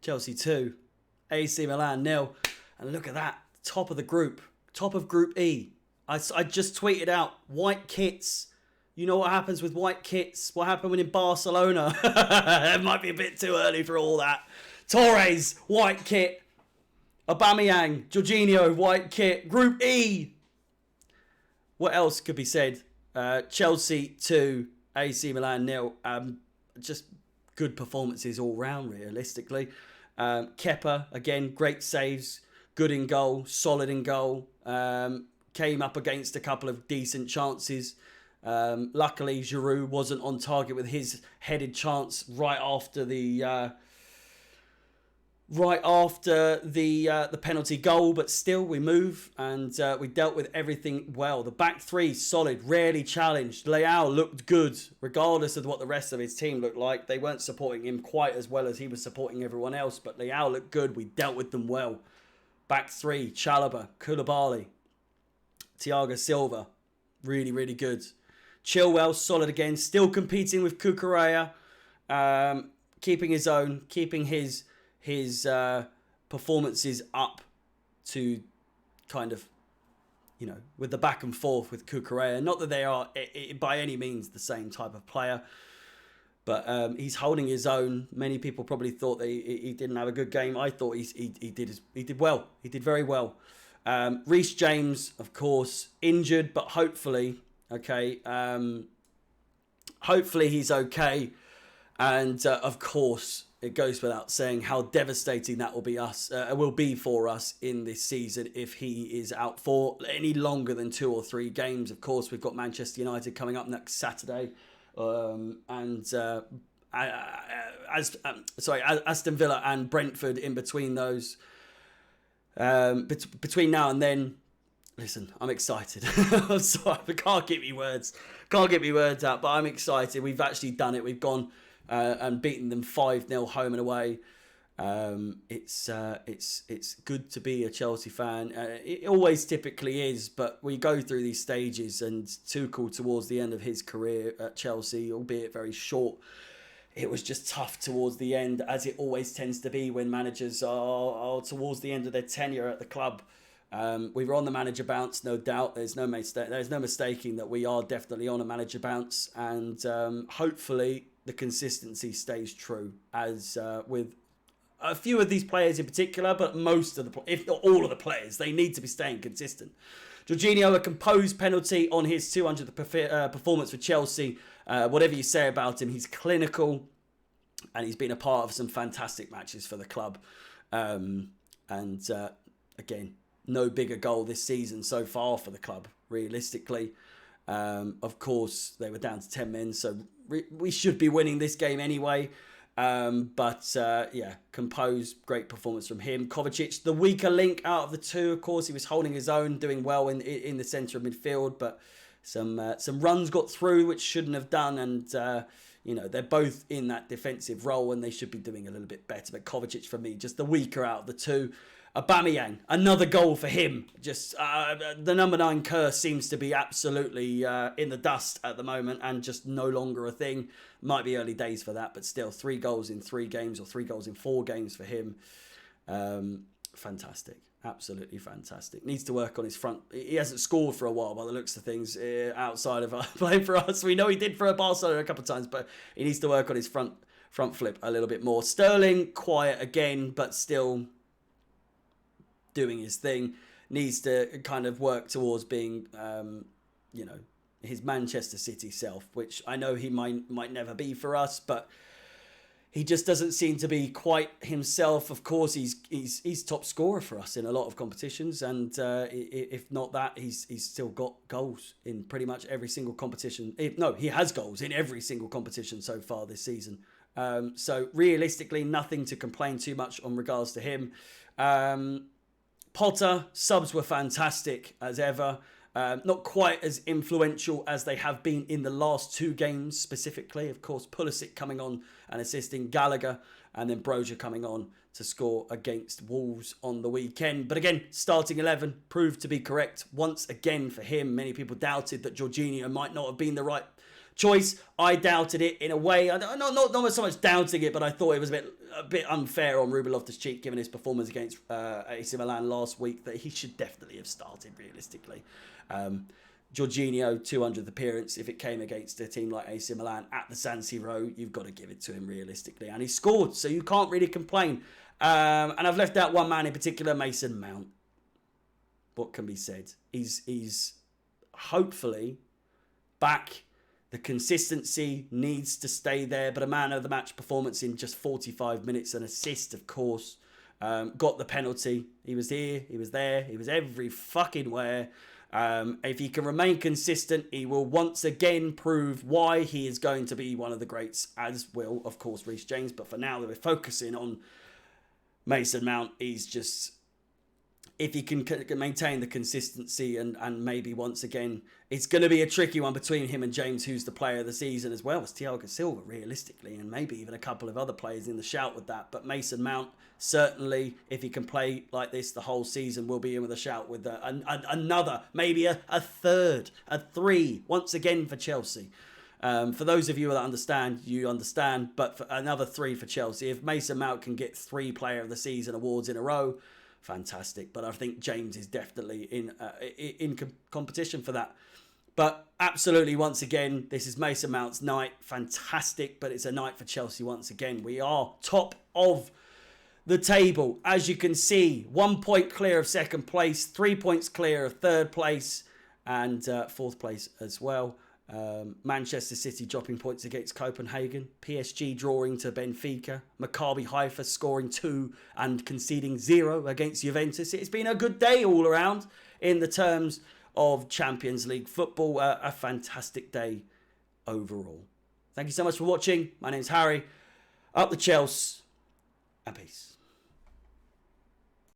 Chelsea 2, AC Milan 0. And look at that, top of the group, top of Group E. I just tweeted out, white kits. You know what happens with white kits? What happened when in Barcelona? It might be a bit too early for all that. Torres, white kit. Aubameyang, Jorginho, white kit. Group E. What else could be said? Chelsea 2, AC Milan 0. Just good performances all round, realistically. Kepa, again, great saves. Good in goal, solid in goal. Came up against a couple of decent chances. Luckily, Giroud wasn't on target with his headed chance right after the penalty goal, but still we move and we dealt with everything well. The back three solid, rarely challenged. Leao looked good regardless of what the rest of his team looked like. They weren't supporting him quite as well as he was supporting everyone else, but Leao looked good. We dealt with them well. Back three, Chalobah, Koulibaly, Thiago Silva, really, really good. Chilwell, solid again, still competing with Cucurella, keeping his own, keeping his performances up to kind of, you know, with the back and forth with Cucurella. Not that they are by any means the same type of player, but he's holding his own. Many people probably thought that he didn't have a good game. I thought he did well. He did very well. Reece James, of course, injured, but hopefully, okay. Hopefully he's okay. And of course, it goes without saying how devastating that will be for us in this season if he is out for any longer than 2 or 3 games. Of course, we've got Manchester United coming up next Saturday, Aston Villa and Brentford in between those. Between now and then, listen, I'm excited. I'm sorry, I can't get me words out, but I'm excited. We've actually done it. We've gone and beaten them 5-0 home and away. It's good to be a Chelsea fan. It always typically is, but we go through these stages, and Tuchel towards the end of his career at Chelsea, albeit very short, it was just tough towards the end, as it always tends to be when managers are towards the end of their tenure at the club. We were on the manager bounce, no doubt. There's no mistaking that we are definitely on a manager bounce, and hopefully the consistency stays true, as with a few of these players in particular, but most of if not all of the players, they need to be staying consistent. Jorginho, a composed penalty on his 200th performance for Chelsea. Whatever you say about him, he's clinical, and he's been a part of some fantastic matches for the club. Again, no bigger goal this season so far for the club, realistically. Of course, they were down to 10 men, so we should be winning this game anyway. Composed, great performance from him. Kovacic, the weaker link out of the two. Of course, he was holding his own, doing well in the centre of midfield, but some runs got through which shouldn't have done, and they're both in that defensive role and they should be doing a little bit better. But Kovacic, for me, just the weaker out of the two. Aubameyang, another goal for him. Just the number 9 curse seems to be absolutely in the dust at the moment and just no longer a thing. Might be early days for that, but still 3 goals in 3 games or 3 goals in 4 games for him. Fantastic. Absolutely fantastic. Needs to work on his front. He hasn't scored for a while by the looks of things outside of playing for us. We know he did for Barcelona a couple of times, but he needs to work on his front flip a little bit more. Sterling, quiet again, but still doing his thing. Needs to kind of work towards being, his Manchester City self, which I know he might never be for us, but he just doesn't seem to be quite himself. Of course, he's top scorer for us in a lot of competitions, and if not that, he's still got goals in pretty much every single competition. He has goals in every single competition so far this season. So realistically, nothing to complain too much on regards to him. Potter, subs were fantastic as ever. Not quite as influential as they have been in the last 2 games specifically. Of course, Pulisic coming on and assisting Gallagher, and then Broja coming on to score against Wolves on the weekend. But again, starting 11 proved to be correct once again for him. Many people doubted that Jorginho might not have been the right choice. I doubted it in a way. Not so much doubting it, but I thought it was a bit unfair on Ruben Loftus-Cheek given his performance against AC Milan last week, that he should definitely have started realistically. Jorginho, 200th appearance. If it came against a team like AC Milan at the San Siro, you've got to give it to him realistically. And he scored, so you can't really complain. And I've left out one man in particular, Mason Mount. What can be said? He's hopefully back. The consistency needs to stay there, but a man of the match performance in just 45 minutes, an assist, of course. Got the penalty. He was here, he was there, he was every fucking where. If he can remain consistent, he will once again prove why he is going to be one of the greats, as will, of course, Reece James. But for now, we're focusing on Mason Mount. He's just, if he can maintain the consistency and maybe once again, it's going to be a tricky one between him and James, who's the player of the season, as well as Thiago Silva, realistically, and maybe even a couple of other players in the shout with that. But Mason Mount, certainly, if he can play like this the whole season, will be in with a shout with another, maybe a third, a three, once again for Chelsea. For those of you that understand, you understand, but for another three for Chelsea. If Mason Mount can get 3 Player of the Season awards in a row, fantastic. But I think James is definitely in competition for that. But absolutely, once again, this is Mason Mount's night. Fantastic, but it's a night for Chelsea once again. We are top of the table. As you can see, 1 point clear of second place, 3 points clear of third place, and fourth place as well. Manchester City dropping points against Copenhagen, PSG drawing to Benfica, Maccabi Haifa scoring 2 and conceding 0 against Juventus. It's been a good day all around in the terms of Champions League football. A fantastic day overall. Thank you so much for watching. My name's Harry. Up the Chelsea, and peace.